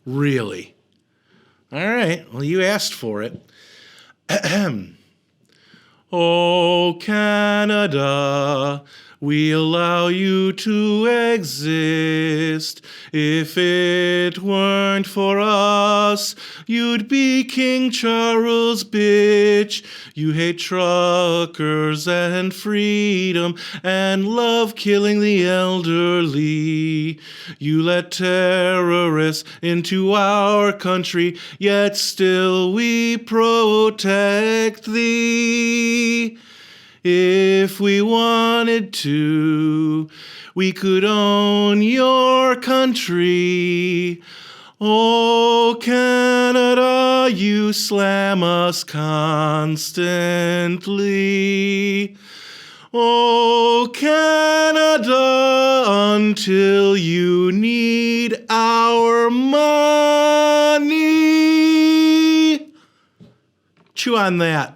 Really? All right, well, you asked for it. Oh, Canada, we allow you to exist. If it weren't for us, you'd be King Charles, bitch. You hate truckers and freedom and love killing the elderly. You let terrorists into our country, yet still we protect thee. If we wanted to, we could own your country. Oh, Canada, you slam us constantly. Oh, Canada, until you need our money. Chew on that.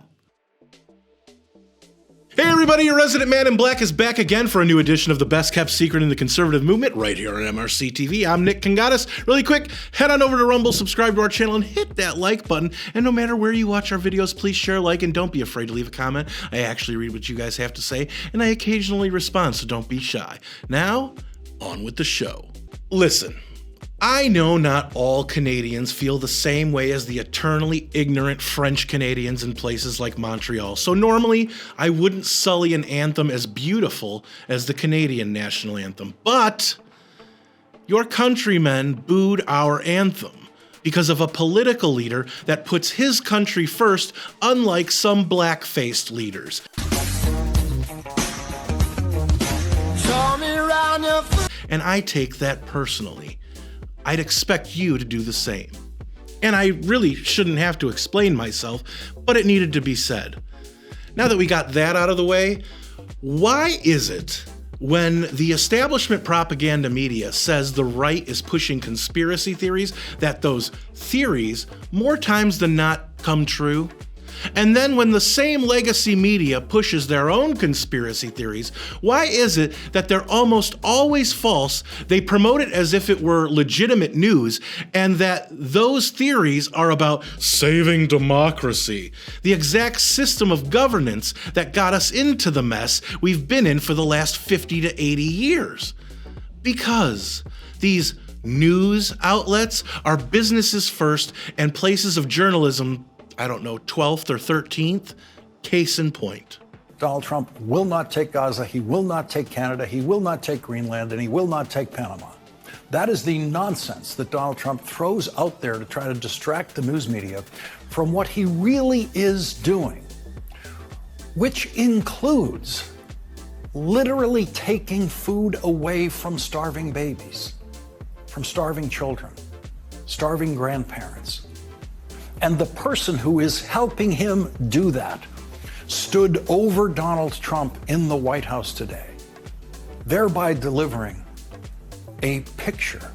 Hey everybody, your resident man in black is back again for a new edition of the best kept secret in the conservative movement right here on MRC-TV. I'm Nick Kangadis. Really quick, head on over to Rumble, subscribe to our channel, and hit that like button. And no matter where you watch our videos, please share, like, and don't be afraid to leave a comment. I actually read what you guys have to say, and I occasionally respond, so don't be shy. Now, on with the show. Listen. I know not all Canadians feel the same way as the eternally ignorant French Canadians in places like Montreal, so normally I wouldn't sully an anthem as beautiful as the Canadian national anthem. But your countrymen booed our anthem because of a political leader that puts his country first, unlike some black-faced leaders. And I take that personally. I'd expect you to do the same. And I really shouldn't have to explain myself, but it needed to be said. Now that we got that out of the way, why is it when the establishment propaganda media says the right is pushing conspiracy theories, that those theories, more times than not, come true? And then when the same legacy media pushes their own conspiracy theories, why is it that they're almost always false, they promote it as if it were legitimate news, and that those theories are about saving democracy, the exact system of governance that got us into the mess we've been in for the last 50 to 80 years? Because these news outlets are businesses first and places of journalism, 12th or 13th, case in point. Donald Trump will not take Gaza, he will not take Canada, he will not take Greenland, and he will not take Panama. That is the nonsense that Donald Trump throws out there to try to distract the news media from what he really is doing, which includes literally taking food away from starving babies, from starving children, starving grandparents. And the person who is helping him do that stood over Donald Trump in the White House today, thereby delivering a picture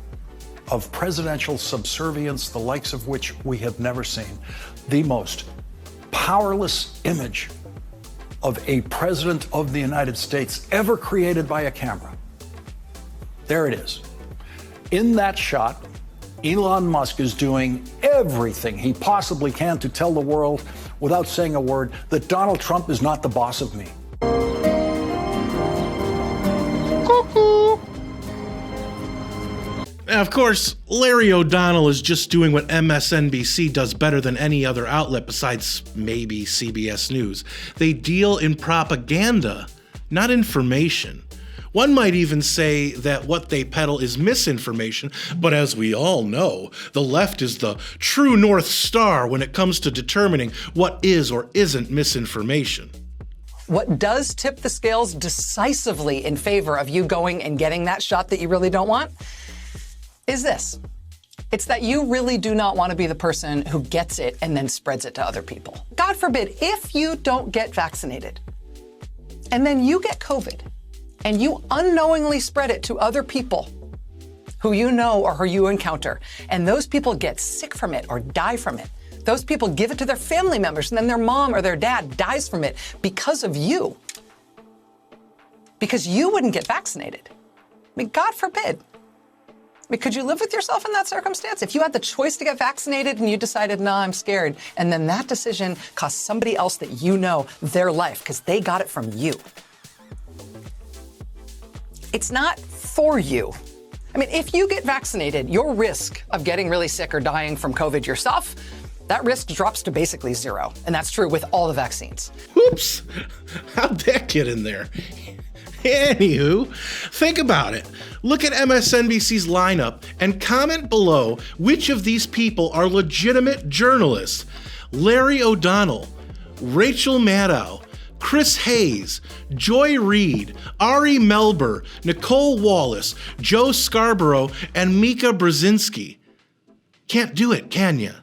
of presidential subservience, the likes of which we have never seen, the most powerless image of a president of the United States ever created by a camera. There it is. In that shot, Elon Musk is doing everything he possibly can to tell the world, without saying a word, that Donald Trump is not the boss of me. Cuckoo. Now, of course, Larry O'Donnell is just doing what MSNBC does better than any other outlet besides maybe CBS News. They deal in propaganda, not information. One might even say that what they peddle is misinformation, but as we all know, the left is the true North Star when it comes to determining what is or isn't misinformation. What does tip the scales decisively in favor of you going and getting that shot that you really don't want is this. It's that you really do not want to be the person who gets it and then spreads it to other people. God forbid, if you don't get vaccinated and then you get COVID, and you unknowingly spread it to other people who you know or who you encounter, and those people get sick from it or die from it. Those people give it to their family members, and then their mom or their dad dies from it because of you. Because you wouldn't get vaccinated. I mean, God forbid. I mean, could you live with yourself in that circumstance? If you had the choice to get vaccinated and you decided, nah, I'm scared, and then that decision cost somebody else that you know their life because they got it from you. It's not for you. I mean, if you get vaccinated, your risk of getting really sick or dying from COVID yourself, that risk drops to basically zero. And that's true with all the vaccines. Oops, how'd that get in there? Anywho, think about it. Look at MSNBC's lineup and comment below which of these people are legitimate journalists. Larry O'Donnell, Rachel Maddow, Chris Hayes, Joy Reid, Ari Melber, Nicole Wallace, Joe Scarborough, and Mika Brzezinski. Can't do it, can ya?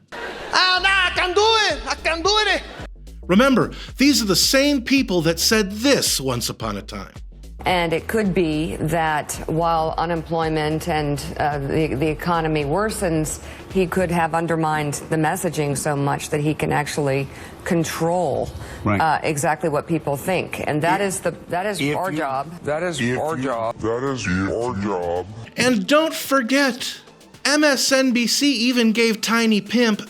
I can do it! I can do it! Remember, these are the same people that said this once upon a time. And it could be that while unemployment and the economy worsens, he could have undermined the messaging so much that he can actually control exactly what people think. And that is our job. That is our job. That is your job. And don't forget, MSNBC even gave Tiny Pimp,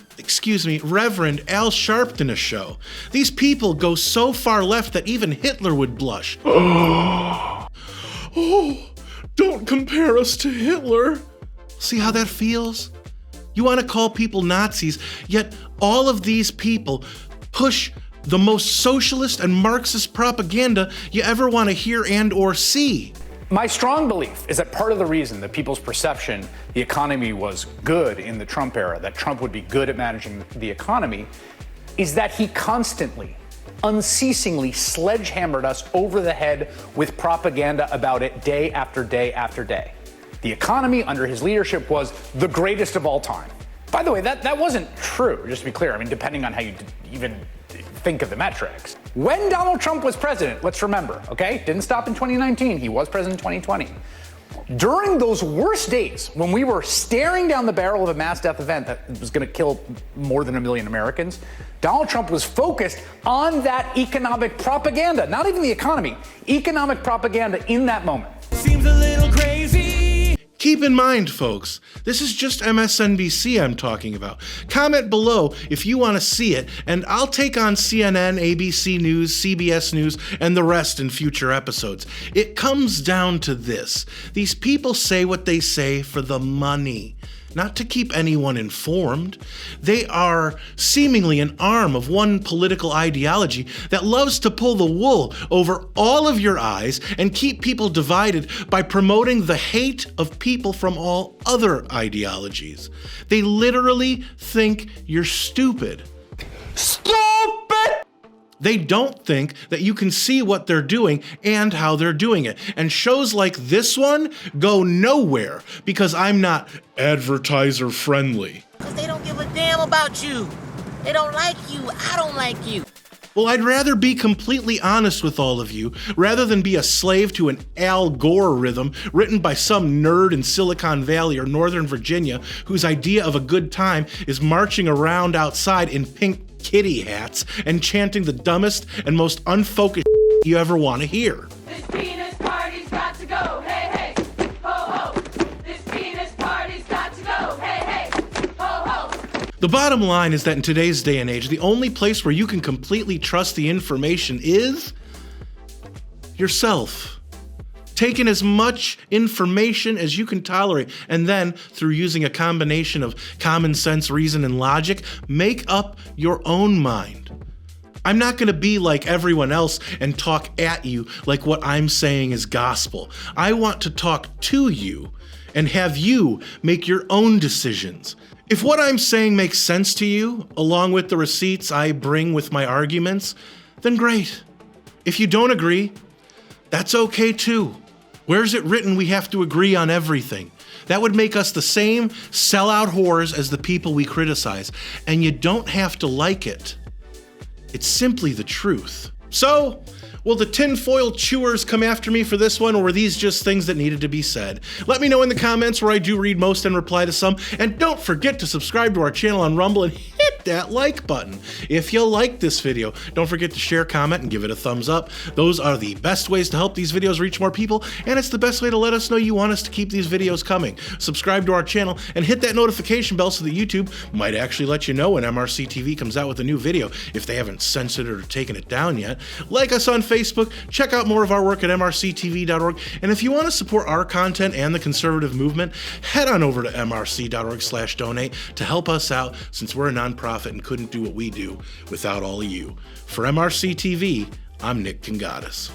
Reverend Al Sharpton a show. These people go so far left that even Hitler would blush. Oh, don't compare us to Hitler. See how that feels? You want to call people Nazis, yet all of these people push the most socialist and Marxist propaganda you ever want to hear and or see. My strong belief is that part of the reason that people's perception the economy was good in the Trump era, that Trump would be good at managing the economy, is that he constantly, unceasingly sledgehammered us over the head with propaganda about it day after day after day. The economy under his leadership was the greatest of all time. By the way, that wasn't true, just to be clear. I mean, depending on how you even think of the metrics. When Donald Trump was president, let's remember, okay? Didn't stop in 2019. He was president in 2020. During those worst days, when we were staring down the barrel of a mass death event that was going to kill more than 1 million Americans, Donald Trump was focused on that economic propaganda, not even the economy, economic propaganda in that moment. Seems a little crazy. Keep in mind, folks, this is just MSNBC I'm talking about. Comment below if you want to see it, and I'll take on CNN, ABC News, CBS News, and the rest in future episodes. It comes down to this. These people say what they say for the money, not to keep anyone informed. They are seemingly an arm of one political ideology that loves to pull the wool over all of your eyes and keep people divided by promoting the hate of people from all other ideologies. They literally think you're stupid. Stupid! They don't think that you can see what they're doing and how they're doing it. And shows like this one go nowhere because I'm not advertiser friendly. Because they don't give a damn about you. They don't like you. I don't like you. Well, I'd rather be completely honest with all of you rather than be a slave to an Al Gore rhythm written by some nerd in Silicon Valley or Northern Virginia whose idea of a good time is marching around outside in pink kitty hats and chanting the dumbest and most unfocused you ever want to hear. This penis party's got to go, hey, hey, ho, ho. This penis party's got to go, hey, hey, ho, ho. The bottom line is that in today's day and age, the only place where you can completely trust the information is yourself. Take in as much information as you can tolerate, and then, through using a combination of common sense, reason, and logic, make up your own mind. I'm not going to be like everyone else and talk at you like what I'm saying is gospel. I want to talk to you and have you make your own decisions. If what I'm saying makes sense to you, along with the receipts I bring with my arguments, then great. If you don't agree, that's okay too. Where's it written we have to agree on everything? That would make us the same sellout whores as the people we criticize, and you don't have to like it. It's simply the truth. So, will the tinfoil chewers come after me for this one, or were these just things that needed to be said? Let me know in the comments, where I do read most and reply to some, and don't forget to subscribe to our channel on Rumble and hit hit that like button. If you like this video, don't forget to share, comment, and give it a thumbs up. Those are the best ways to help these videos reach more people, and it's the best way to let us know you want us to keep these videos coming. Subscribe to our channel and hit that notification bell so that YouTube might actually let you know when MRC-TV comes out with a new video if they haven't censored it or taken it down yet. Like us on Facebook, check out more of our work at MRCTV.org, and if you want to support our content and the conservative movement, head on over to MRC.org/donate to help us out, since we're a nonprofit and couldn't do what we do without all of you. For MRC TV, I'm Nick Kangadis.